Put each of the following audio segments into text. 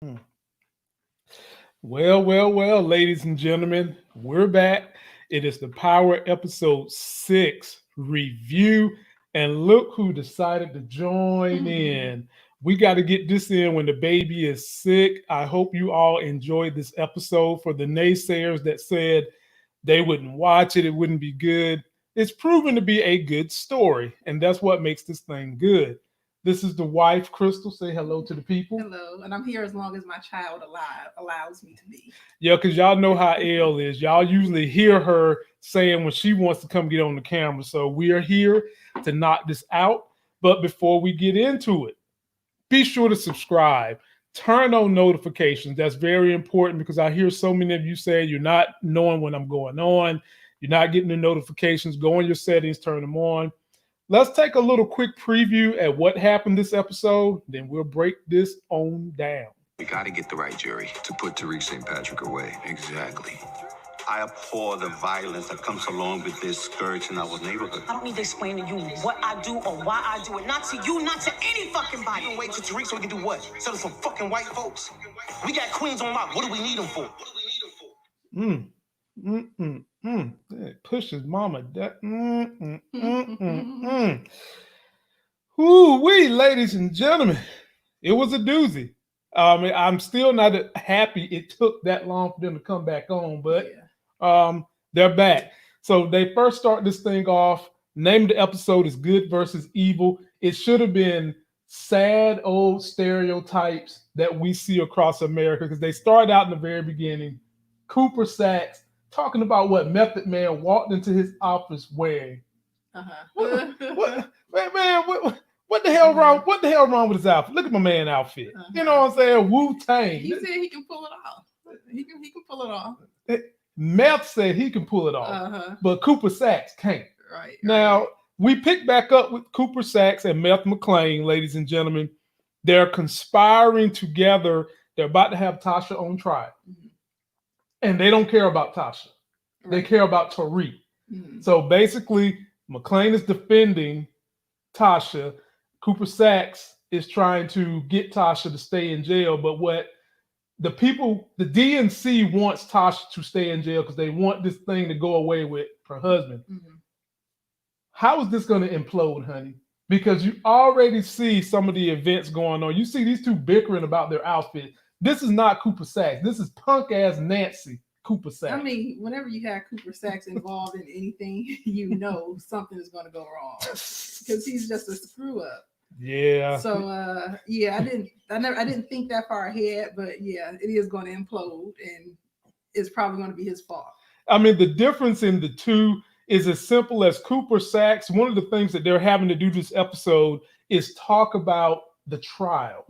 Hmm. Well, ladies and gentlemen, we're back. It is the Power Episode 6 review. And look who decided to join in. We got to get this in when the baby is sick. I hope you all enjoyed this episode. For the naysayers that said they wouldn't watch it, it wouldn't be good, it's proven to be a good story. And that's what makes this thing good. This is the wife, Crystal. Say hello to the people. Hello, and I'm here as long as my child alive allows me to be. Yeah, because y'all know how Elle is. Y'all usually hear her saying when she wants to come get on the camera. So we are here to knock this out. But before we get into it, be sure to subscribe. Turn on notifications. That's very important because I hear so many of you say you're not knowing when I'm going on. You're not getting the notifications. Go in your settings, turn them on. Let's take a little quick preview at what happened this episode. Then we'll break this on down. We got to get the right jury to put Tariq St. Patrick away. Exactly. I abhor the violence that comes along with this scourge in our neighborhood. I don't need to explain to you what I do or why I do it. Not to you, not to any fucking You body. can wait till Tariq so we can do what? Settle some fucking white folks? We got queens on lock. What do we need them for? Mm, It pushes mama. That. Ooh, wee, ladies and gentlemen. It was a doozy. I'm still not happy it took that long for them to come back on, but they're back. So they first start this thing off. Name of the episode is Good versus Evil. It should have been sad old stereotypes that we see across America because they start out in the very beginning. Cooper Sacks talking about what Method Man walked into his office wearing. What the hell wrong? What the hell wrong with his outfit? Look at my man outfit. You know what I'm saying? Wu-Tang. He said he can pull it off. He can pull it off. Meth said he can pull it off, but Cooper Sacks can't. Right. Now, we pick back up with Cooper Sacks and Meth McLean, ladies and gentlemen. They're conspiring together. They're about to have Tasha on trial. And they don't care about Tasha. They care about Tariq. So basically, McLean is defending Tasha. Cooper Sacks is trying to get Tasha to stay in jail. But what the DNC wants Tasha to stay in jail because they want this thing to go away with her husband. How is this going to implode, honey? Because you already see some of the events going on. You see these two bickering about their outfit. This is not Cooper Sacks. This is punk ass Nancy Cooper Sacks. I mean, whenever you have Cooper Sacks involved in anything, you know something is going to go wrong because he's just a screw up. Yeah. So I didn't think that far ahead, but yeah, it is going to implode, and it's probably going to be his fault. I mean, the difference in the two is as simple as Cooper Sacks. One of the things that they're having to do this episode is talk about the trial.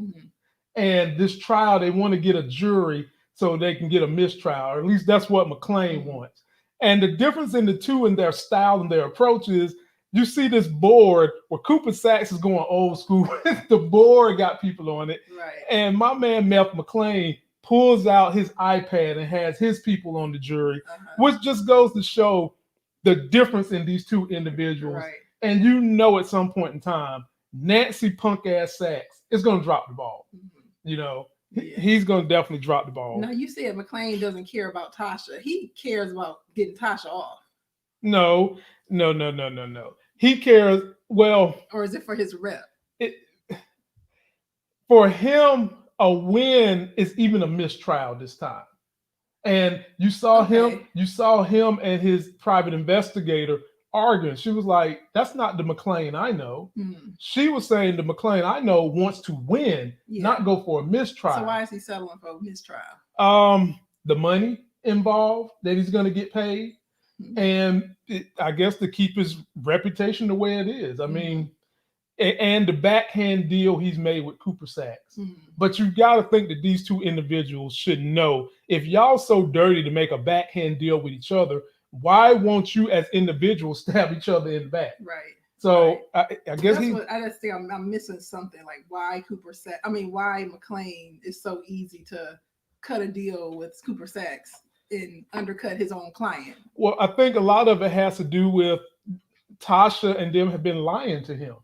And this trial, they want to get a jury so they can get a mistrial, or at least that's what McLean wants. And the difference in the two in their style and their approach is you see this board where Cooper Sacks is going old school. The board got people on it. Right. And my man, Meth McLean, pulls out his iPad and has his people on the jury, which just goes to show the difference in these two individuals. Right. And you know at some point in time, Nancy punk ass Sacks is going to drop the ball. You know, he's going to definitely drop the ball. No, you said McLean doesn't care about Tasha. He cares about getting Tasha off. No. He cares, well. Or is it for his rep? For him, a win is even a mistrial this time. And you saw him and his private investigator arguing. She was like, that's not the McLean I know. She was saying the McLean I know wants to win, not go for a mistrial. So why is he settling for a mistrial? The money involved that he's going to get paid. And I guess to keep his reputation the way it is. I mean, and the backhand deal he's made with Cooper Sacks. But you got to think that these two individuals should know, if y'all so dirty to make a backhand deal with each other, why won't you as individuals stab each other in the back? Right. So I guess I just think I'm missing something, like why why McLean is so easy to cut a deal with Cooper Sacks and undercut his own client. Well, I think a lot of it has to do with Tasha and them have been lying to him.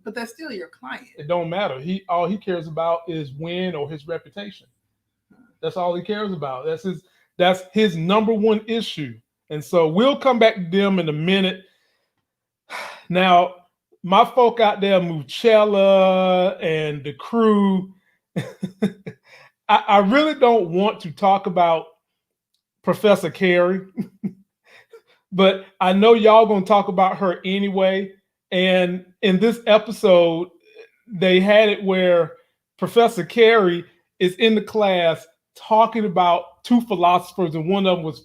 But that's still your client. It don't matter. All he cares about is win or his reputation. That's all he cares about. That's his number one issue. And so we'll come back to them in a minute. Now, my folk out there, Muchella and the crew, I really don't want to talk about Professor Carey, but I know y'all gonna talk about her anyway. And in this episode, they had it where Professor Carey is in the class talking about two philosophers, and one of them was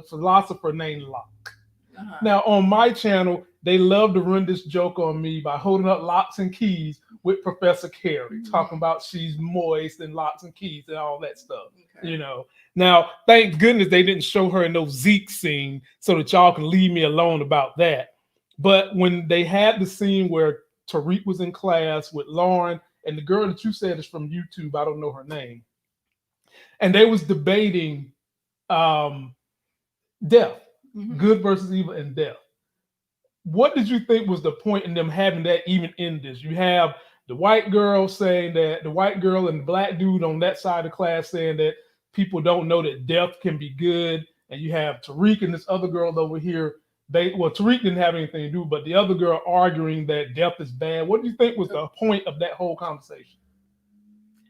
philosopher named Locke. Uh-huh. Now, on my channel, they love to run this joke on me by holding up locks and keys with Professor Carey, talking about she's moist and locks and keys and all that stuff. Okay. You know. Now, thank goodness they didn't show her in no Zeke scene so that y'all can leave me alone about that. But when they had the scene where Tariq was in class with Lauren and the girl that you said is from YouTube, I don't know her name, and they was debating death. Good versus evil and death. What did you think was the point in them having that even in this? You have the white girl saying that the white girl and the black dude on that side of the class saying that people don't know that death can be good. And you have Tariq and this other girl over here. Tariq didn't have anything to do, but the other girl arguing that death is bad. What do you think was the point of that whole conversation?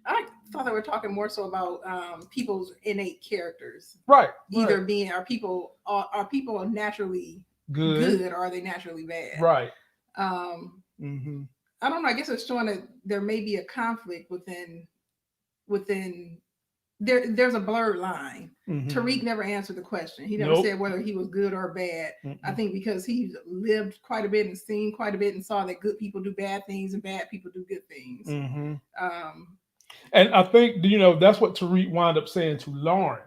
I thought they were talking more so about people's innate characters, Right. Either being are people naturally good or are they naturally bad? Right. I don't know. I guess it's showing that there may be a conflict within. There's a blurred line. Tariq never answered the question. He never said whether he was good or bad. I think because he's lived quite a bit and seen quite a bit and saw that good people do bad things and bad people do good things. And I think, that's what Tariq wound up saying to Lauren,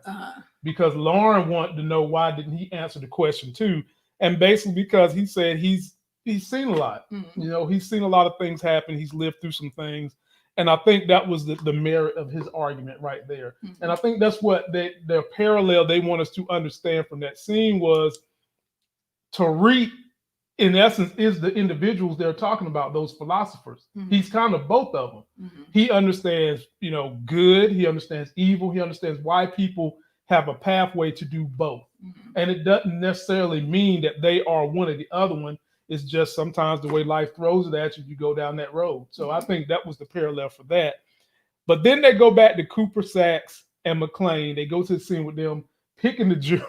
because Lauren wanted to know why didn't he answer the question too. And basically because he said he's seen a lot. He's seen a lot of things happen. He's lived through some things. And I think that was the merit of his argument right there. And I think that's what their parallel they want us to understand from that scene was Tariq, in essence, is the individuals they're talking about, those philosophers. He's kind of both of them. He understands, good. He understands evil. He understands why people have a pathway to do both. And it doesn't necessarily mean that they are one or the other one. It's just sometimes the way life throws it at you, you go down that road. So I think that was the parallel for that. But then they go back to Cooper Saxe and McLean. They go to the scene with them picking the jury.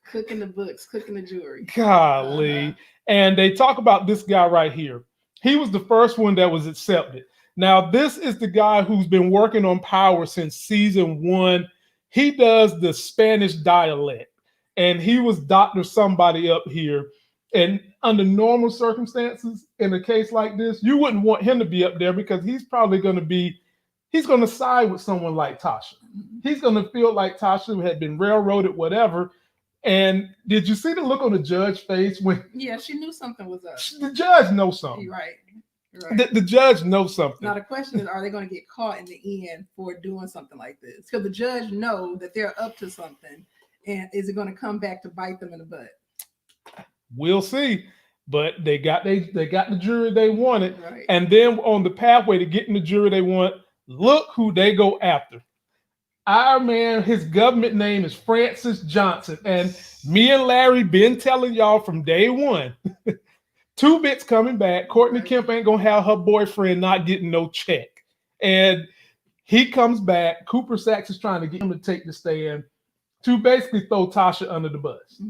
Cooking the books, cooking the jewelry. Golly. And they talk about this guy right here. He was the first one that was accepted. Now, this is the guy who's been working on Power since season 1. He does the Spanish dialect. And he was Dr. Somebody up here. And under normal circumstances, in a case like this, you wouldn't want him to be up there because he's probably going to side with someone like Tasha. He's going to feel like Tasha had been railroaded, whatever. And did you see the look on the judge's face when? Yeah, she knew something was up. The judge knows something. You're right. The judge knows something. Now the question is, are they going to get caught in the end for doing something like this? Because the judge know that they're up to something, and is it going to come back to bite them in the butt? We'll see. But they got the jury they wanted. Right. And then on the pathway to getting the jury they want, look who they go after. Our man, his government name is Francis Johnson. And me and Larry been telling y'all from day one, 2 Bits coming back. Courtney Kemp ain't going to have her boyfriend not getting no check. And he comes back. Cooper Saxe is trying to get him to take the stand to basically throw Tasha under the bus.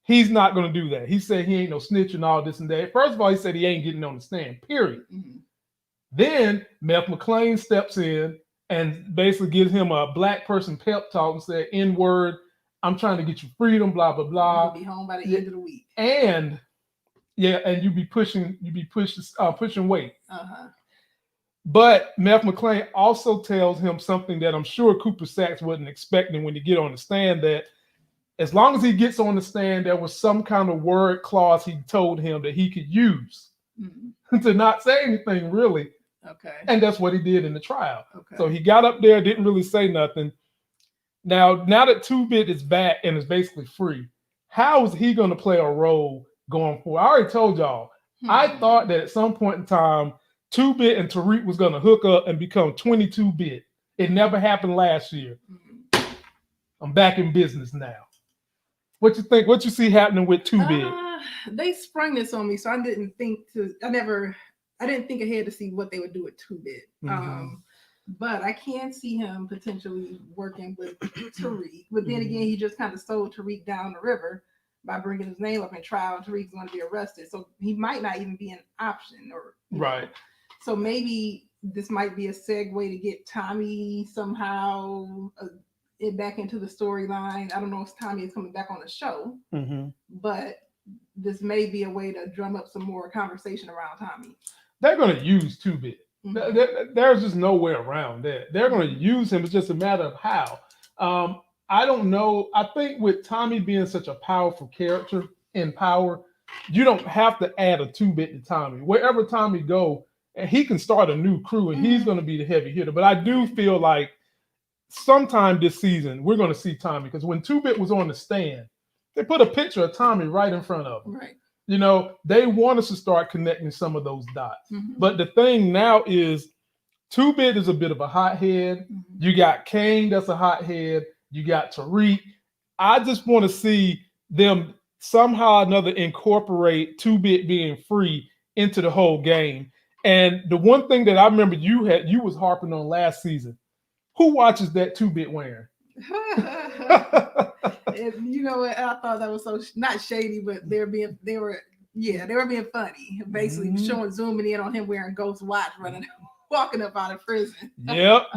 He's not going to do that. He said he ain't no snitch and all this and that. First of all, he said he ain't getting on the stand, period. Then Meth McLean steps in and basically gives him a black person pep talk and said, N-word, I'm trying to get you freedom, blah, blah, blah. You'll be home by the end of the week. And you be pushing weight. But Meth McLean also tells him something that I'm sure Cooper Saxe wasn't expecting when he get on the stand, that as long as he gets on the stand, there was some kind of word clause he told him that he could use to not say anything really. Okay. And that's what he did in the trial. Okay. So he got up there, didn't really say nothing. Now that 2-Bit is back and is basically free, how is he going to play a role going forward? I already told y'all, I thought that at some point in time, 2-Bit and Tariq was going to hook up and become 22-Bit. It never happened last year. I'm back in business now. What you think? What you see happening with 2-Bit? They sprung this on me, so I didn't think ahead to see what they would do with 2-Bit. But I can see him potentially working with Tariq. But then again, he just kind of sold Tariq down the river by bringing his name up in trial. And Tariq's going to be arrested, so he might not even be an option. Or right. So maybe this might be a segue to get Tommy somehow back into the storyline. I don't know if Tommy is coming back on the show, but this may be a way to drum up some more conversation around Tommy. They're going to use 2-Bit. There's just no way around that. They're going to use him. It's just a matter of how. I don't know. I think with Tommy being such a powerful character in Power, you don't have to add a 2-Bit to Tommy. Wherever Tommy go, and he can start a new crew, and he's going to be the heavy hitter. But I do feel like sometime this season we're going to see Tommy, because when 2-Bit was on the stand, they put a picture of Tommy right in front of him. Right. You know, they want us to start connecting some of those dots. But the thing now is 2-Bit is a bit of a hothead. You got Kane, that's a hothead. You got Tariq. I just want to see them somehow or another incorporate 2-Bit being free into the whole game. And the one thing that I remember you was harping on last season, who watches that 2-Bit wearing? You know what? I thought that was so not shady, but they were being funny. Basically, zooming in on him wearing Ghost watch, walking up out of prison. Yep,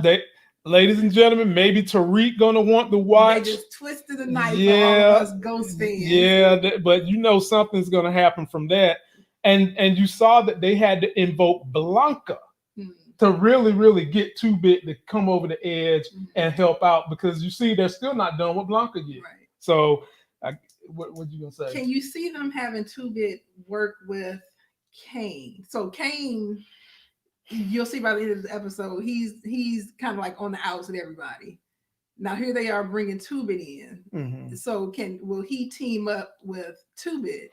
ladies and gentlemen, maybe Tariq gonna want the watch. They just twisted the knife for all of us Ghost fans. Yeah, but you know something's gonna happen from that. And you saw that they had to invoke Blanca to really, really get 2-Bit to come over the edge and help out, because you see they're still not done with Blanca yet. Right. So what you gonna say? Can you see them having 2-Bit work with Kane? So Kane, you'll see by the end of the episode, he's kind of like on the outs with everybody. Now here they are bringing 2-Bit in. So will he team up with 2-Bit?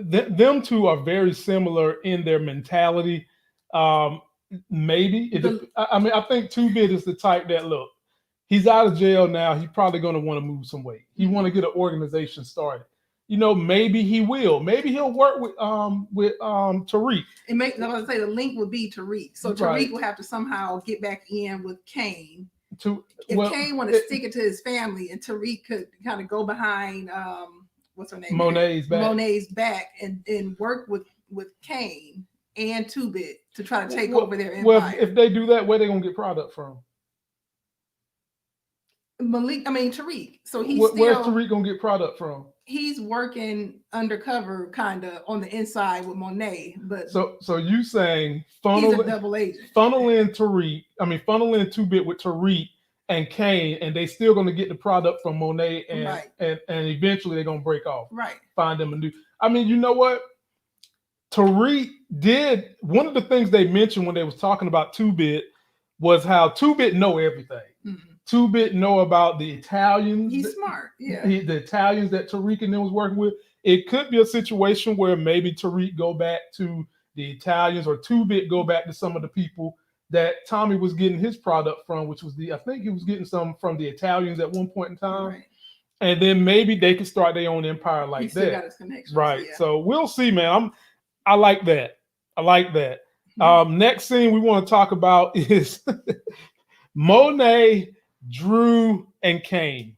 Them two are very similar in their mentality. Maybe. I think 2-Bit is the type that, look, he's out of jail now. He's probably going to want to move some weight. He want to get an organization started. You know, maybe he will. Maybe he'll work with Tariq. I was going to say the link would be Tariq. So Tariq will have to somehow get back in with Kane. Kane want to stick it to his family, and Tariq could kind of go behind what's her name? Monet's back and work with Kane and 2-Bit to try to take over their empire. Well, if they do that, where they gonna get product from? Tariq. So where's Tariq gonna get product from? He's working undercover, kind of on the inside with Monet. But so you saying he's a double agent. Funnel in 2-Bit with Tariq and Kane, and they still going to get the product from Monet, and eventually they're going to break off. Right. Find them a new. You know what? Tariq did, one of the things they mentioned when they was talking about 2-Bit was how 2-Bit know everything. 2-Bit know about the Italians. He's smart. Yeah. The Italians that Tariq and them was working with. It could be a situation where maybe Tariq go back to the Italians, or 2-Bit go back to some of the people that Tommy was getting his product from, which was I think he was getting some from the Italians at one point in time. Right. And then maybe they could start their own empire like that. Got his connections, right. Yeah. So we'll see, man. I like that. Next scene we want to talk about is Monet, Drew, and Kane.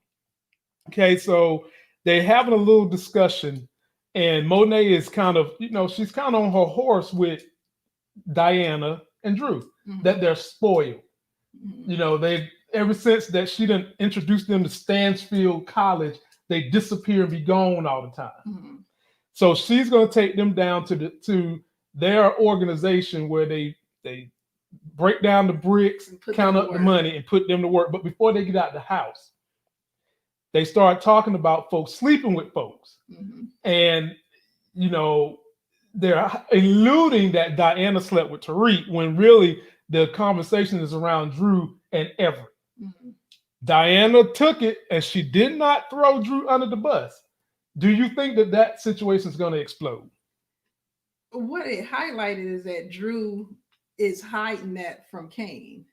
Okay, so they're having a little discussion, and Monet is kind of, she's kind of on her horse with Diana and Drew, that they're spoiled. They've, ever since that she didn't introduce them to Stansfield College, they disappear and be gone all the time. So she's going to take them down to their organization where they break down the bricks, count up the money, and put them to work. But before they get out the house, they start talking about folks sleeping with folks. And, they're alluding that Diana slept with Tariq, when really the conversation is around Drew and Everett. Diana took it, and she did not throw Drew under the bus. Do you think that situation is going to explode? What it highlighted is that Drew is hiding that from Kane.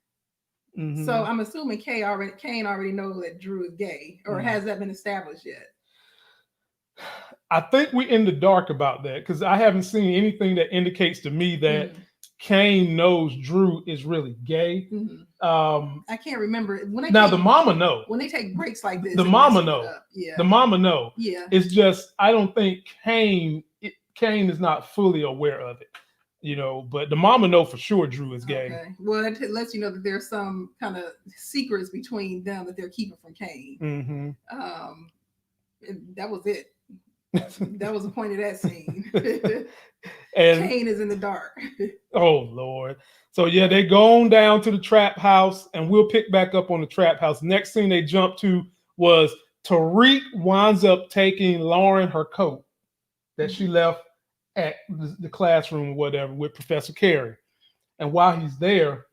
Mm-hmm. So I'm assuming Kane already knows that Drew is gay, or has that been established yet? I think we're in the dark about that because I haven't seen anything that indicates to me that Kane knows Drew is really gay. I can't remember the mama know when they take breaks like this. The mama know. Yeah, the mama know. Yeah, it's just I don't think Kane is not fully aware of it, But the mama know for sure Drew is gay. Okay. Well, it lets you know that there's some kind of secrets between them that they're keeping from Kane. That was it. That was the point of that scene. And Kane is in the dark. Oh Lord. So yeah, they go on down to the trap house, and we'll pick back up on the trap house. Next thing they jump to was Tariq winds up taking Lauren her coat that she left at the classroom or whatever with Professor Carey. And while he's there,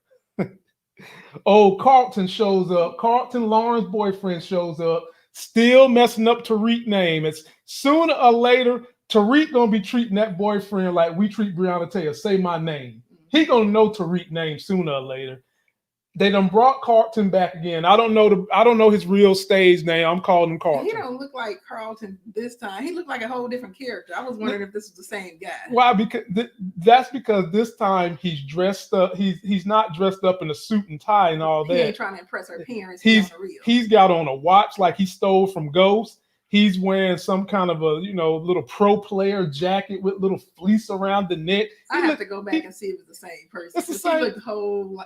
Carlton shows up. Carlton, Lauren's boyfriend, shows up, still messing up Tariq's name. It's sooner or later, Tariq gonna be treating that boyfriend like we treat Breonna Taylor. Say my name. He gonna know Tariq's name sooner or later. They done brought Carlton back again. I don't know his real stage name. I'm calling him Carlton. He don't look like Carlton this time. He looked like a whole different character. I was wondering if this was the same guy. Why? Because that's because this time he's dressed up. He's not dressed up in a suit and tie and all that. He ain't trying to impress her parents. He's got on a watch like he stole from Ghost. He's wearing some kind of a little pro player jacket with little fleece around the neck. I have to go back and see if it's the same person. It's the same.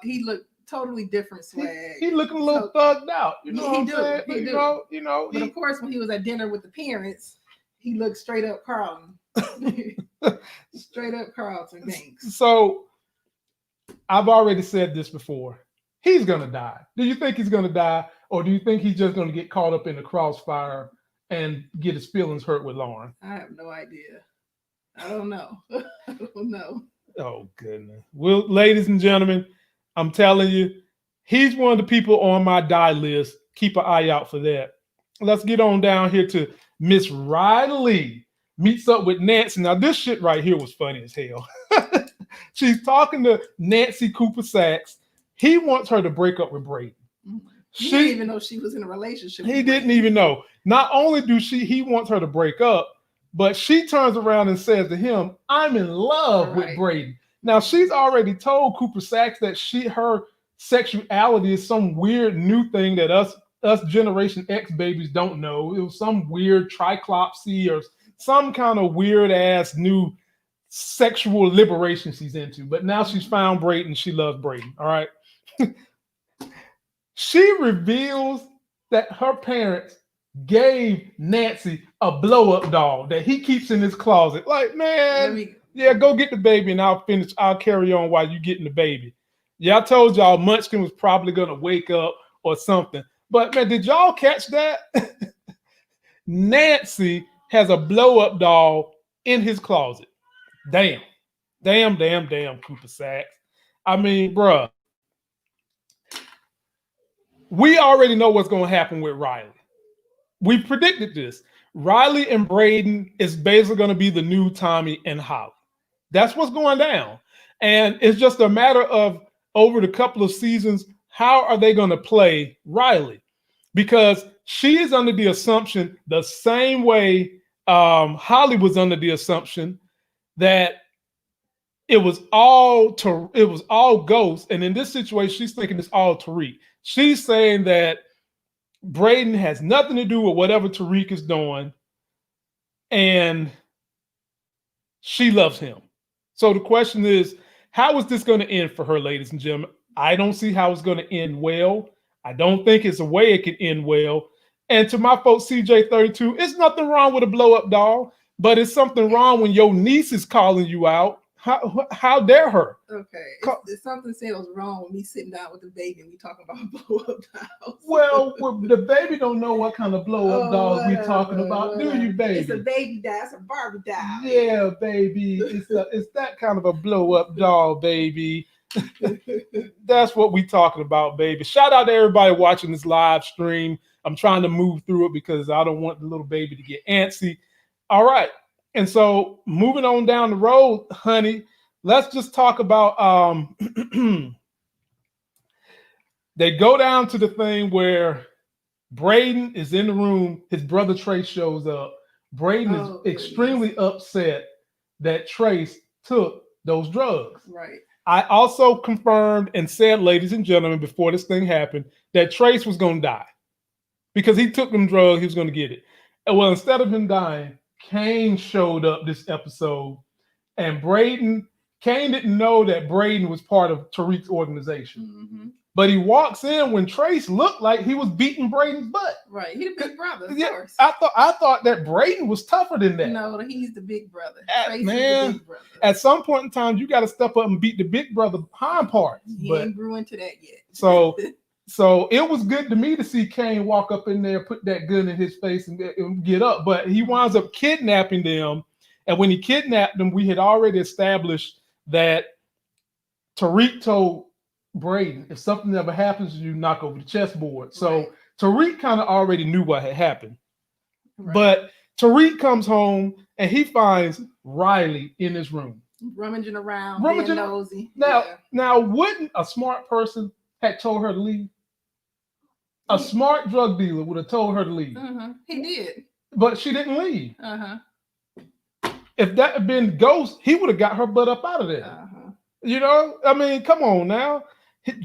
He looked totally different swag. He looking a little thugged out. You know what I'm saying? He do. But of course, when he was at dinner with the parents, he looked straight up Carlton. Straight up Carlton Banks. So I've already said this before. He's gonna die. Do you think he's gonna die, or do you think he's just gonna get caught up in the crossfire and get his feelings hurt with Lauren? I have no idea. I don't know. I don't know. Oh goodness. Well, ladies and gentlemen, I'm telling you, he's one of the people on my die list. Keep an eye out for that. Let's get on down here to Miss Riley meets up with Nancy. Now, this shit right here was funny as hell. She's talking to Nancy Cooper Sachs. He wants her to break up with Brayden. He didn't even know she was in a relationship. He didn't even know. Not only he wants her to break up, but she turns around and says to him, I'm in love with Brayden. Now, she's already told Cooper Sachs that her sexuality is some weird new thing that us Generation X babies don't know. It was some weird triclopsy or some kind of weird ass new sexual liberation she's into. But now she's found Brayden. She loves Brayden. All right. She reveals that her parents gave Nancy a blow-up doll that he keeps in his closet. Like, man, go get the baby and I'll carry on while you getting the baby. Yeah, I told y'all Munchkin was probably gonna wake up or something. But man, did y'all catch that? Nancy has a blow-up doll in his closet. Damn, Cooper Sachs. I mean, bruh. We already know what's going to happen with Riley. We predicted this. Riley and Brayden is basically going to be the new Tommy and Holly. That's what's going down. And it's just a matter of over the couple of seasons, how are they going to play Riley? Because she is under the assumption the same way Holly was under the assumption that it was all Ghost. And in this situation, she's thinking it's all Tariq. She's saying that Brayden has nothing to do with whatever Tariq is doing, and she loves him. So the question is, how is this going to end for her, ladies and gentlemen? I don't see how it's going to end well. I don't think it's a way it could end well. And to my folks, CJ32, it's nothing wrong with a blow-up doll, but it's something wrong when your niece is calling you out. How dare her? Okay. It's something said was wrong with me sitting down with the baby and we talking about blow-up dolls. Well, the baby don't know what kind of blow-up dolls we talking about, do you, baby? It's a baby doll. It's a Barbie doll. Yeah, baby. It's that kind of a blow-up doll, baby. That's what we talking about, baby. Shout out to everybody watching this live stream. I'm trying to move through it because I don't want the little baby to get antsy. All right. And so moving on down the road, honey, let's just talk about they go down to the thing where Brayden is in the room. His brother Trace shows up. Brayden is extremely upset that Trace took those drugs. Right. I also confirmed and said, ladies and gentlemen, before this thing happened, that Trace was going to die because he took them drugs. He was going to get it. And well, instead of him dying, Kane showed up this episode, and Kane didn't know that Brayden was part of Tariq's organization. Mm-hmm. But he walks in when Trace looked like he was beating Brayden's butt. Right. He's the big brother, of course. I thought that Brayden was tougher than that. No, he's the big brother. Man, is the big brother. At some point in time, you got to step up and beat the big brother hind part. He ain't grew into that yet. So it was good to me to see Kane walk up in there, put that gun in his face, and get up. But he winds up kidnapping them. And when he kidnapped them, we had already established that Tariq told Brayden, if something ever happens to you, knock over the chessboard. So Tariq kind of already knew what had happened. Right. But Tariq comes home and he finds Riley in his room. Rummaging around, being nosy. Now, wouldn't a smart person have told her to leave? A smart drug dealer would have told her to leave. Mm-hmm. He did. But she didn't leave. Uh-huh. If that had been Ghost, he would have got her butt up out of there. Uh-huh. You know? I mean, come on now.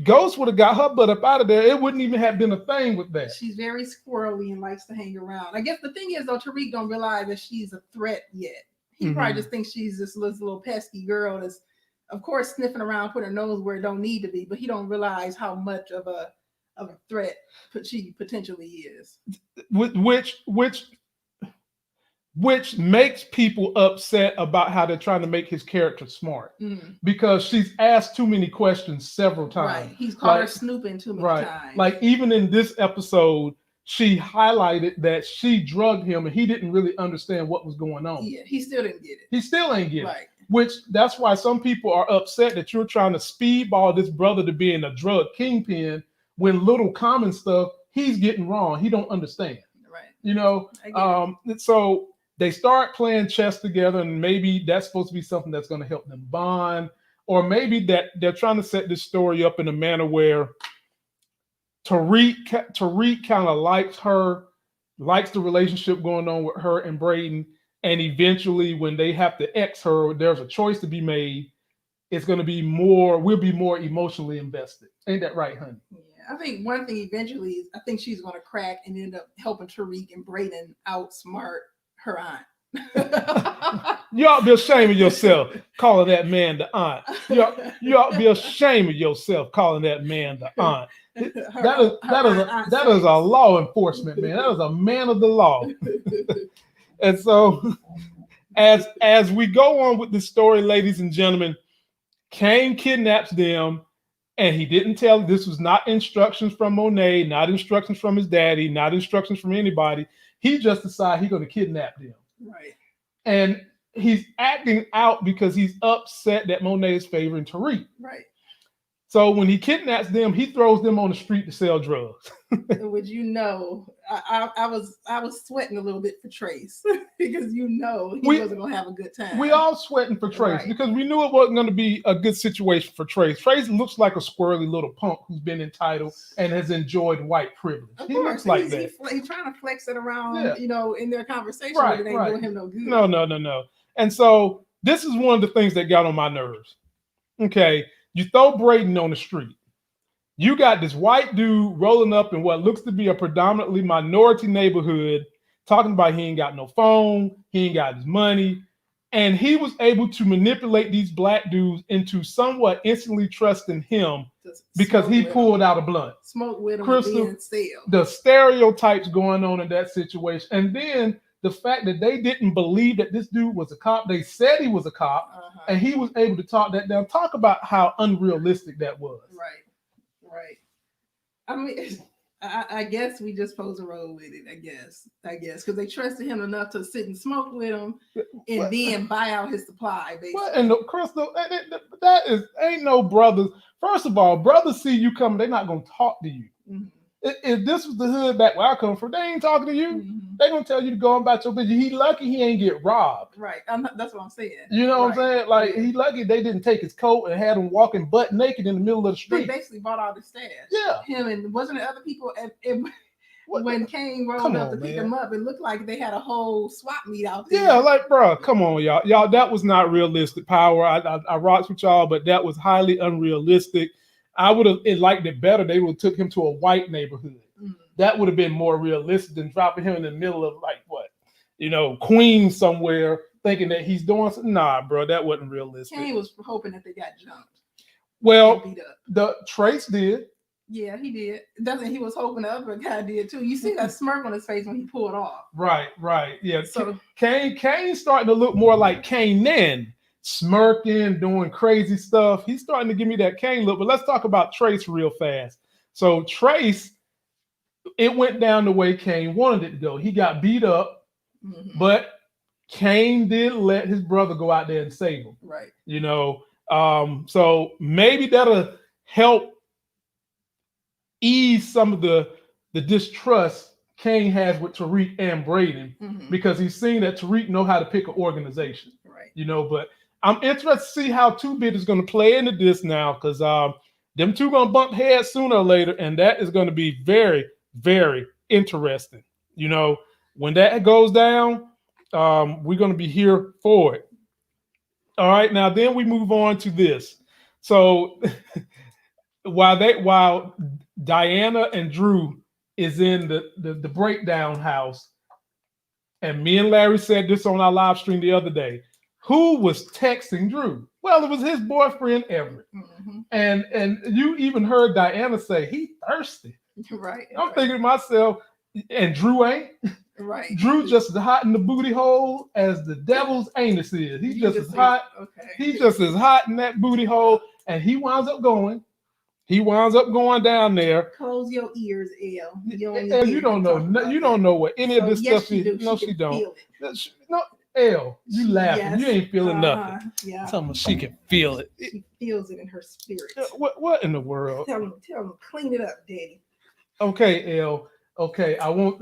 Ghost would have got her butt up out of there. It wouldn't even have been a thing with that. She's very squirrely and likes to hang around. I guess the thing is, though, Tariq don't realize that she's a threat yet. He probably just thinks she's this little pesky girl that's, of course, sniffing around, putting her nose where it don't need to be, but he don't realize how much of a threat she potentially is. Which makes people upset about how they're trying to make his character smart because she's asked too many questions several times. Right, he's caught her snooping too many times. Like even in this episode, she highlighted that she drugged him and he didn't really understand what was going on. Yeah, he still didn't get it. He still ain't get it. Which that's why some people are upset that you're trying to speedball this brother to being a drug kingpin when little common stuff he's getting wrong. He don't understand. Right. You know, so they start playing chess together, and maybe that's supposed to be something that's going to help them bond, or maybe that they're trying to set this story up in a manner where Tariq kind of likes her, likes the relationship going on with her and Brayden, and eventually when they have to X her, there's a choice to be made. It's going to be more, we'll be more emotionally invested. Ain't that right, honey? Yeah, I think one thing eventually is I think she's going to crack and end up helping Tariq and Brayden outsmart her aunt. You ought to be ashamed of yourself calling that man the aunt. You ought to be ashamed of yourself calling that man the aunt. That is a law enforcement man. That is a man of the law. And so as we go on with the story, ladies and gentlemen, Kane kidnaps them, and he didn't tell. This was not instructions from Monet, not instructions from his daddy, not instructions from anybody. He just decided he's going to kidnap them. Right. And he's acting out because he's upset that Monet is favoring Tariq. Right. So when he kidnaps them, he throws them on the street to sell drugs. Would you know? I was sweating a little bit for Trace because he wasn't gonna have a good time. We all sweating for Trace because we knew it wasn't going to be a good situation for Trace. Trace looks like a squirrely little punk who's been entitled and has enjoyed white privilege. He looks like that. He's trying to flex it around, in their conversation, right, but it ain't doing him no good. No. And so this is one of the things that got on my nerves. Okay, you throw Brayden on the street. You got this white dude rolling up in what looks to be a predominantly minority neighborhood, talking about he ain't got no phone, he ain't got his money, and he was able to manipulate these black dudes into somewhat instantly trusting him because he pulled out a blunt. Smoke with him, Crystal, the stereotypes going on in that situation, and then the fact that they didn't believe that this dude was a cop. They said he was a cop, and he was able to talk that down. Talk about how unrealistic that was. Right. I mean, I guess we just supposed to roll with it. I guess because they trusted him enough to sit and smoke with him and then buy out his supply. Basically. What? And Crystal, that is ain't no brothers. First of all, brothers see you coming, they're not gonna talk to you. Mm-hmm. If this was the hood back where I come from, they ain't talking to you. They gonna tell you to go about your business. He lucky he ain't get robbed. Right. That's what I'm saying. You know what I'm saying? Like Yeah. he lucky they didn't take his coat and had him walking butt naked in the middle of the They street. basically bought all the stash. Yeah. Him and wasn't it other people What when the- Kane rolled Come up on, to pick man. him up, it looked like they had a whole swap meet out there. Yeah, like, bro, come on, y'all. That was not realistic power. I rocks with y'all, but that was highly unrealistic. I would have liked it better. They would have took him to a white neighborhood. That would have been more realistic than dropping him in the middle of like what, Queens somewhere, thinking that he's doing something. Nah, bro, that wasn't realistic. Kane was hoping that they got jumped. Well, Beat up. the Trace did. Yeah, he did. He was hoping the other guy did too. You see that smirk on his face when he pulled off. Right. Yeah. So Kane's starting to look more like Kane then, smirking, doing crazy stuff. He's starting to give me that Kane look. But let's talk about Trace real fast. So Trace, it went down the way Kane wanted it to go. He got beat up, but Kane did let his brother go out there and save him. Right. So maybe that'll help ease some of the distrust Kane has with Tariq and Brayden, because he's seen that Tariq know how to pick an organization. Right. But I'm interested to see how 2-Bit is going to play into this now, because them two going to bump heads sooner or later, and that is going to be very, very interesting. When that goes down, we're going to be here for it. All right, now then we move on to this. So while Diana and Drew is in the breakdown house, and me and Larry said this on our live stream the other day, who was texting Drew? Well, it was his boyfriend Everett. And you even heard Diana say he thirsty. Right. I'm thinking to myself, and Drew ain't. Right. Drew just as hot in the booty hole as the devil's anus is. He's just as hot. Okay. He's just as hot in that booty hole, and he winds up going. He winds up going down there. Close your ears, Elle. You don't know. You don't know what any of this stuff is. No, she don't. Feel it. No, Elle, you laughing. Yes. You ain't feeling nothing. Yeah. Tell me she can feel it. She feels it in her spirit. What in the world? Tell him, clean it up, Daddy. Okay, Elle. Okay, I won't.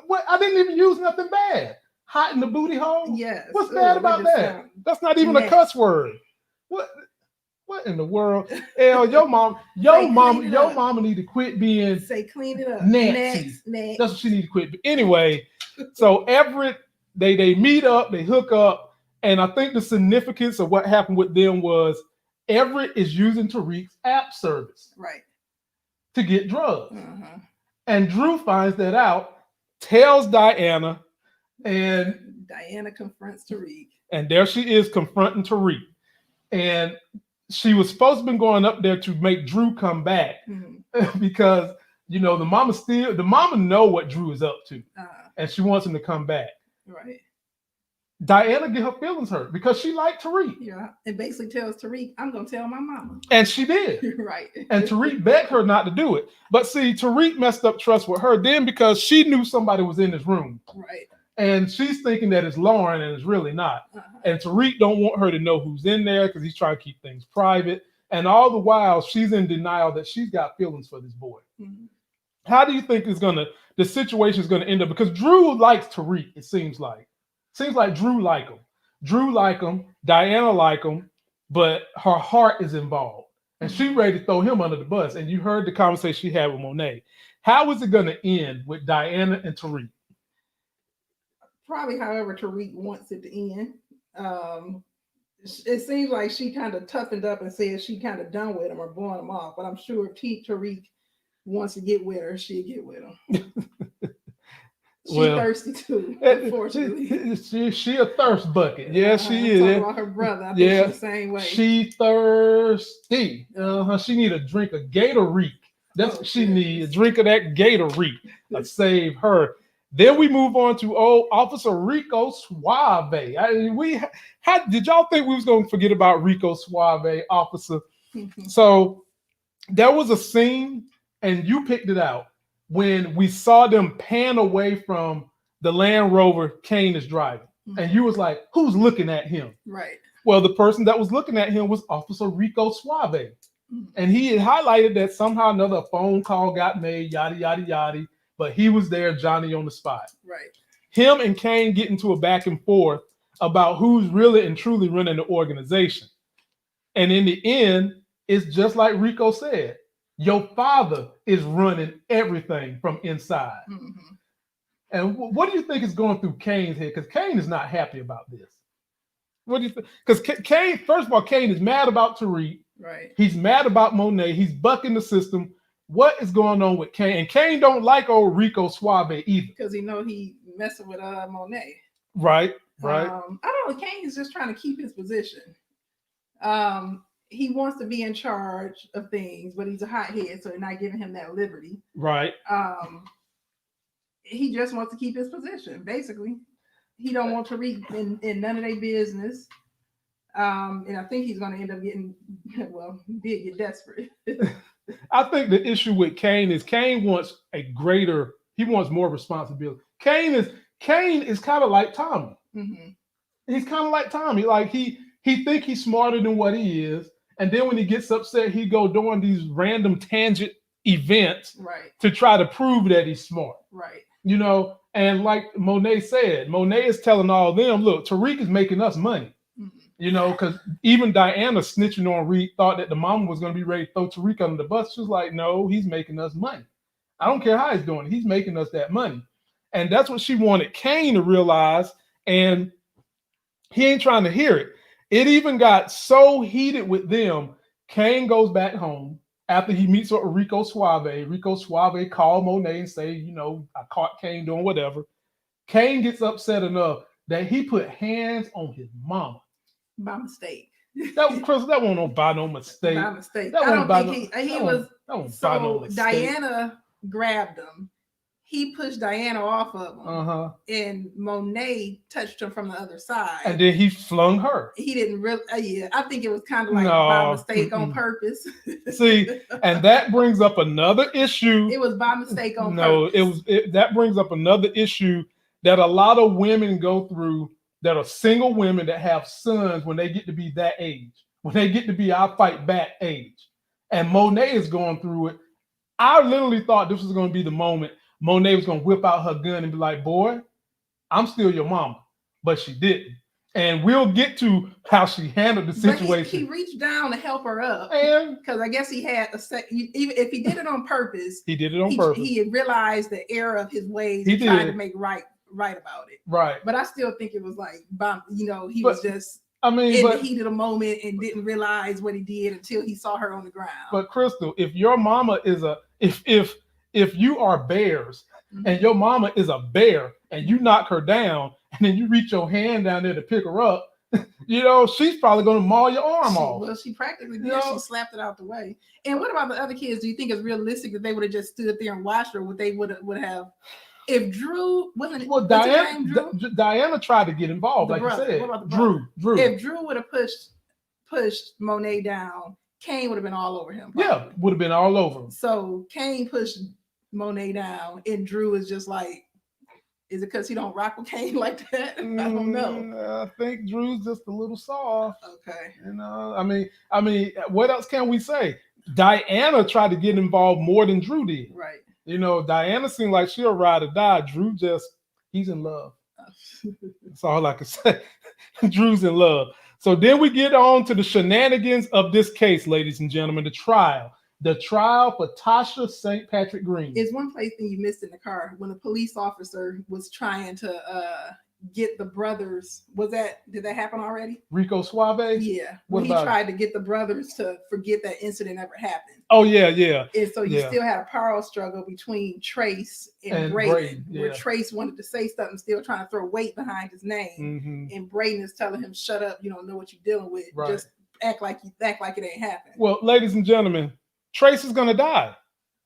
What? I didn't even use nothing bad. Hot in the booty hole. Yes. What's bad about that? That's not even a cuss word. What in the world? Elle, your mama need to quit being Say clean it up. nasty. Next. That's what she need to quit. But anyway, so Everett, they meet up, they hook up, and I think the significance of what happened with them was Everett is using Tariq's app service, right, to get drugs. And Drew finds that out, tells Diana, and Diana confronts Tariq. And there she is confronting Tariq. And she was supposed to be going up there to make Drew come back, because the mama know what Drew is up to, and she wants him to come back. Right. Diana get her feelings hurt because she liked Tariq. Yeah, and basically tells Tariq, "I'm gonna tell my mama," and she did. Right. And Tariq begged her not to do it, but see, Tariq messed up trust with her then because she knew somebody was in his room. Right. And she's thinking that it's Lauren, and it's really not. And Tariq don't want her to know who's in there because he's trying to keep things private. And all the while, she's in denial that she's got feelings for this boy. How do you think the situation is gonna end up? Because Drew likes Tariq, it seems like. Seems like Drew like him, Diana like him, but her heart is involved. And she's ready to throw him under the bus. And you heard the conversation she had with Monet. How is it gonna end with Diana and Tariq? Probably however Tariq wants it to end. It seems like she kind of toughened up and said she kind of done with him or blowing him off. But I'm sure if Tariq wants to get with her, she'll get with him. She's thirsty too, unfortunately. She a thirst bucket. Yeah, she is. Talking about her brother. I think she's the same way. She thirsty. She need a drink of Gatorade. That's what she needs. A drink of that Gatorade to save her. Then we move on to Officer Rico Suave. Did y'all think we was going to forget about Rico Suave, officer? So there was a scene, and you picked it out, when we saw them pan away from the Land Rover Kane is driving. And you was like, who's looking at him? Right. Well, the person that was looking at him was Officer Rico Suave. And he had highlighted that somehow another phone call got made, yada, yada, yada. But he was there, Johnny on the spot. Right. Him and Kane get into a back and forth about who's really and truly running the organization. And in the end, it's just like Rico said. Your father is running everything from inside. Mm-hmm. And what do you think is going through Kane's head? Because Kane is not happy about this. What do you think? Because Kane, first of all, Kane is mad about Tariq. Right. He's mad about Monet. He's bucking the system. What is going on with Kane? And Kane don't like old Rico Suave either. Because he know he messing with Monet. Right. I don't know. Kane is just trying to keep his position. He wants to be in charge of things, but he's a hothead, so they're not giving him that liberty. Right. He just wants to keep his position, basically. He don't want to read in none of their business. And I think he's going to end up getting, well, he did get desperate. I think the issue with Kane is Kane wants he wants more responsibility. Kane is kind of like Tommy. Mm-hmm. He's kind of like Tommy. Like he think he's smarter than what he is. And then when he gets upset, he go doing these random tangent events to try to prove that he's smart. Right. You know, and like Monet said, Monet is telling all them, look, Tariq is making us money. Mm-hmm. You know, because even Diana snitching on Reed thought that the mama was going to be ready to throw Tariq under the bus. She was like, no, he's making us money. I don't care how he's doing it. He's making us that money. And that's what she wanted Kane to realize. And he ain't trying to hear it. It even got so heated with them. Kane goes back home after he meets with Rico Suave. Rico Suave called Monet and say, you know, I caught Kane doing whatever. Kane gets upset enough that he put hands on his mama. By mistake. That won't by no mistake. By mistake. That I don't by think no, he that was. won't by no So mistake. Diana grabbed him. He pushed Diana off of him. Uh-huh. And Monet touched him from the other side. And then he flung her. He didn't really. Yeah, I think it was kind of like by mistake on purpose. See, and that brings up another issue. It was by mistake on purpose. That brings up another issue that a lot of women go through that are single women that have sons when they get to be that age, when they get to be our fight back age. And Monet is going through it. I literally thought this was going to be the moment Monet was going to whip out her gun and be like, boy, I'm still your mama. But she didn't. And we'll get to how she handled the situation. He reached down to help her up. Because I guess he had even if he did it on purpose. He did it on purpose. He had realized the error of his ways and tried to make right about it. Right. But I still think it was like, he was just in the heat of the moment and didn't realize what he did until he saw her on the ground. But Crystal, if your mama is if you are bears and your mama is a bear and you knock her down and then you reach your hand down there to pick her up, you know, she's probably going to maul your arm off. Well, she practically did. She slapped it out the way. And what about the other kids? Do you think it's realistic that they would have just stood there and watched her? What they would have? If Drew wasn't, well, Diana tried to get involved, like you said. What about the Drew. If Drew would have pushed Monet down, Kane would have been all over him. Probably. Yeah, would have been all over him. So Kane pushed Monet down, and Drew is just like, is it because he don't rock with Kane like that? I don't know. I think Drew's just a little soft. Okay. You know, I mean, what else can we say? Diana tried to get involved more than Drew did. Right. You know, Diana seemed like she'll ride or die. Drew he's in love. That's all I can say. Drew's in love. So then we get on to the shenanigans of this case, ladies and gentlemen, the trial. The trial for Tasha St. Patrick Green. It's one place thing you missed in the car when a police officer was trying to get the brothers. Did that happen already? Rico Suave? Yeah. When he tried to get the brothers to forget that incident ever happened. Oh, yeah. And so you still had a power struggle between Trace and Brayden, where Trace wanted to say something, still trying to throw weight behind his name. Mm-hmm. And Brayden is telling him, shut up, you don't know what you're dealing with. Right. Just act like it ain't happening. Well, ladies and gentlemen, Trace is gonna die.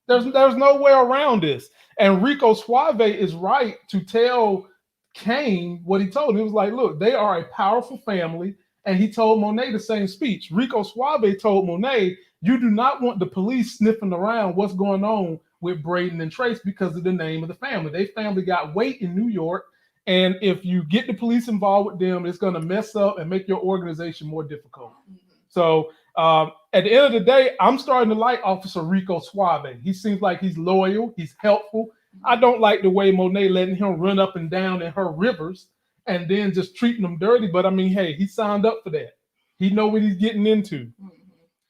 There's no way around this. And Rico Suave is right to tell Kane what he told him. He was like, look, they are a powerful family. And he told Monet the same speech. Rico Suave told Monet, you do not want the police sniffing around what's going on with Brayden and Trace because of the name of the family. Their family got weight in New York. And if you get the police involved with them, it's going to mess up and make your organization more difficult. Mm-hmm. So At the end of the day, I'm starting to like Officer Rico Suave. He seems like he's loyal. He's helpful. I don't like the way Monet letting him run up and down in her rivers and then just treating them dirty. But I mean, hey, he signed up for that. He know what he's getting into.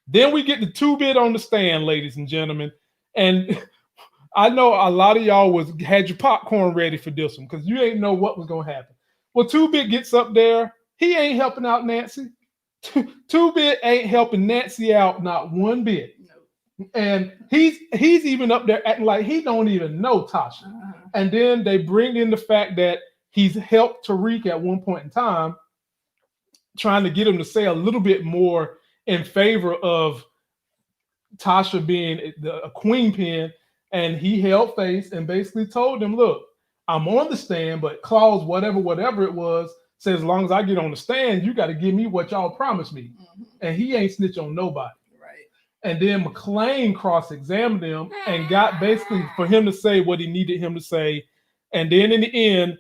Then we get the 2-Bit on the stand, ladies and gentlemen. And I know a lot of y'all had your popcorn ready for this one because you ain't know what was going to happen. Well, 2-Bit gets up there. He ain't helping out Nancy. 2-Bit ain't helping Nancy out not one bit. No. And he's even up there acting like he don't even know Tasha. And then they bring in the fact that he's helped Tariq at one point in time, trying to get him to say a little bit more in favor of Tasha being a queen pin. And he held face and basically told him, look, I'm on the stand, but clause whatever it was, says as long as I get on the stand, you got to give me what y'all promised me. And he ain't snitch on nobody. Right. And then McLean cross-examined him and got basically for him to say what he needed him to say. And then in the end,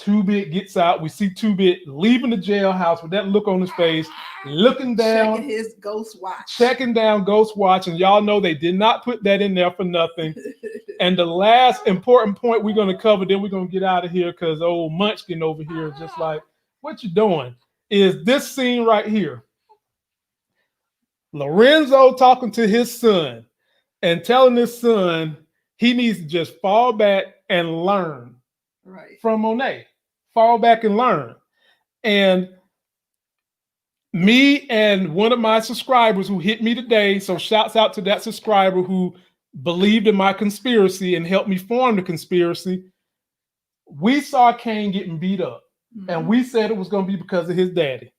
2-Bit gets out. We see 2-Bit leaving the jailhouse with that look on his face, looking down. Checking his ghost watch. Checking down ghost watch. And y'all know they did not put that in there for nothing. And the last important point we're going to cover, then we're going to get out of here because old Munchkin over here is just like, what you doing? Is this scene right here. Lorenzo talking to his son and telling his son he needs to just fall back and learn from Monet. Fall back and learn. And me and one of my subscribers who hit me today, so shouts out to that subscriber who believed in my conspiracy and helped me form the conspiracy. We saw Kane getting beat up, and we said it was going to be because of his daddy.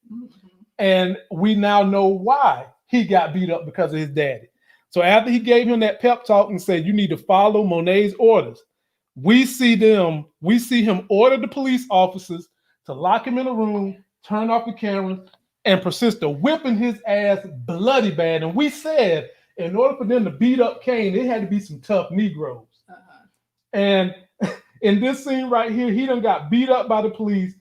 And we now know why he got beat up, because of his daddy. So after he gave him that pep talk and said, you need to follow Monet's orders, we see him order the police officers to lock him in a room, turn off the cameras, and persist to whipping his ass bloody bad. And we said, in order for them to beat up Kane, it had to be some tough Negroes. And in this scene right here, he done got beat up by the police.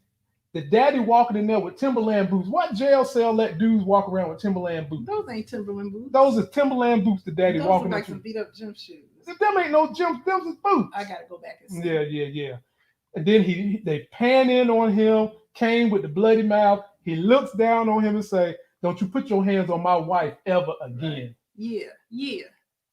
The daddy walking in there with Timberland boots. What jail cell let dudes walk around with Timberland boots? Those ain't Timberland boots. Those are Timberland boots the daddy walking like some beat up gym shoes. Them ain't no gym, them is boots. I gotta go back and see. Yeah. And then they pan in on him, Kane with the bloody mouth. He looks down on him and say, don't you put your hands on my wife ever again. Yeah.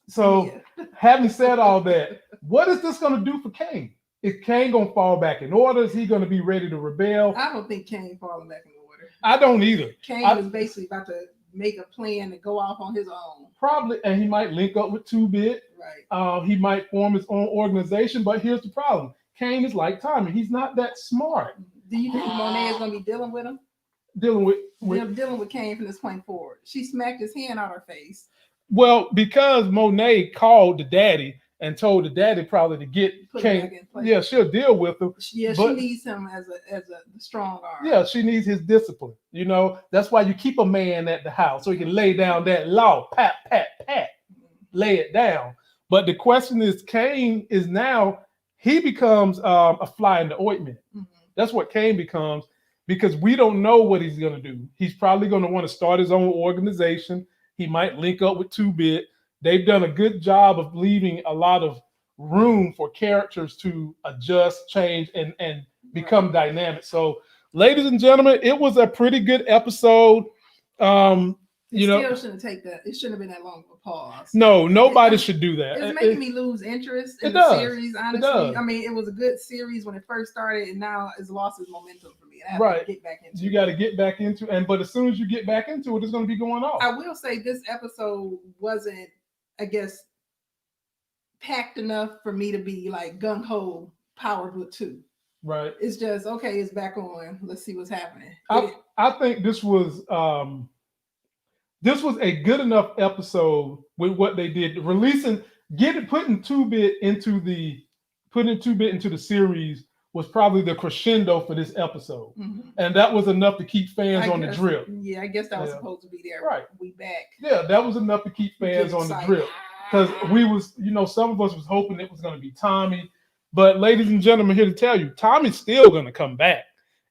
So having said all that, what is this going to do for Kane? Is Kane going to fall back in order? Is he going to be ready to rebel? I don't think Kane falling back in order. I don't either. Kane was basically about to make a plan to go off on his own. Probably, and he might link up with 2-Bit. Right. He might form his own organization, but here's the problem. Kane is like Tommy. He's not that smart. Do you think Monet is going to be dealing with him? Dealing with Kane from this point forward. She smacked his hand out her face. Well, because Monet called the daddy and told the daddy probably to get Kane. Yeah, she'll deal with him. Yeah, she needs him as a strong arm. Yeah, she needs his discipline. You know, that's why you keep a man at the house so he can lay down that law. Pat, pat, pat. Lay it down. But the question is, Kane is now, he becomes a fly in the ointment. That's what Kane becomes, because we don't know what he's going to do. He's probably going to want to start his own organization. He might link up with 2-Bit. They've done a good job of leaving a lot of room for characters to adjust, change, and become dynamic. So, ladies and gentlemen, it was a pretty good episode. It shouldn't take that. It shouldn't have been that long of a pause. No, nobody should do that. It's making me lose interest in the series, honestly. I mean, it was a good series when it first started, and now it's lost its momentum for me. I have to get back into it. You got to get back into it. But as soon as you get back into it, it's going to be going off. I will say this episode wasn't, I guess, packed enough for me to be like gung-ho powered with 2. Right. It's just, okay, it's back on. Let's see what's happening. I think this was a good enough episode with what they did. Putting 2-Bit into the series was probably the crescendo for this episode. And that was enough to keep fans on the drip. Yeah, I guess that was supposed to be there. Right. We back. Yeah, that was enough to keep fans on the drip. Because some of us was hoping it was going to be Tommy. But ladies and gentlemen, here to tell you, Tommy's still going to come back.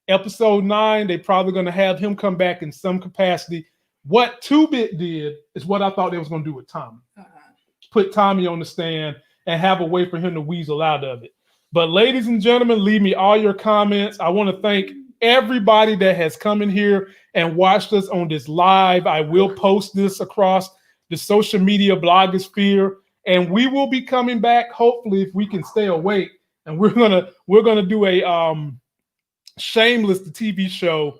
Episode 9, they're probably going to have him come back in some capacity. What 2-Bit did is what I thought they was going to do with Tommy. Put Tommy on the stand and have a way for him to weasel out of it. But ladies and gentlemen, leave me all your comments. I want to thank everybody that has come in here and watched us on this live. I will post this across the social media blogosphere, and we will be coming back, hopefully, if we can stay awake. And we're gonna do a Shameless, the TV show,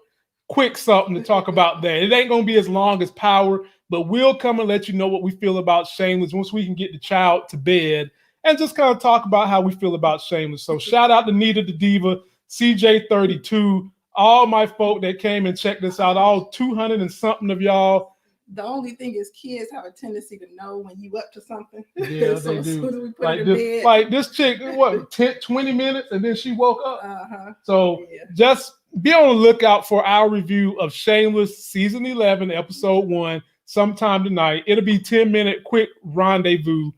quick something to talk about that. It ain't gonna be as long as Power, but we'll come and let you know what we feel about Shameless once we can get the child to bed and just kind of talk about how we feel about Shameless. So shout out to Nita the Diva, CJ32, all my folk that came and checked this out, all 200 and something of y'all. The only thing is kids have a tendency to know when you up to something. Yeah, So they as do. soon as we put Like it in this, bed, like this chick, what, 20 minutes and then she woke up. So yeah. just be on the lookout for our review of Shameless season 11, episode 1, sometime tonight. It'll be 10-minute quick rendezvous,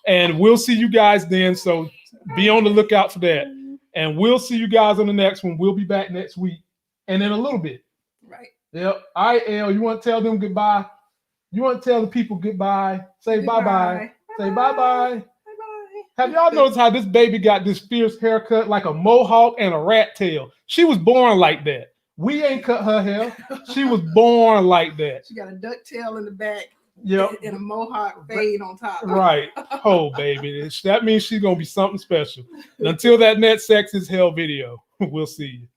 and we'll see you guys then. So be on the lookout for that. And we'll see you guys on the next one. We'll be back next week and in a little bit. Right. Yep. All right, Elle, you want to tell them goodbye? You want to tell the people goodbye? Say bye-bye. Say bye-bye. Bye-bye. Have y'all noticed how this baby got this fierce haircut, like a mohawk and a rat tail? She was born like that. We ain't cut her hair. She was born like that. She got a duck tail in the back. Yep. And a mohawk fade on top. Right. Oh, baby. That means she's going to be something special. And until that Net Sex is Hell video, we'll see you.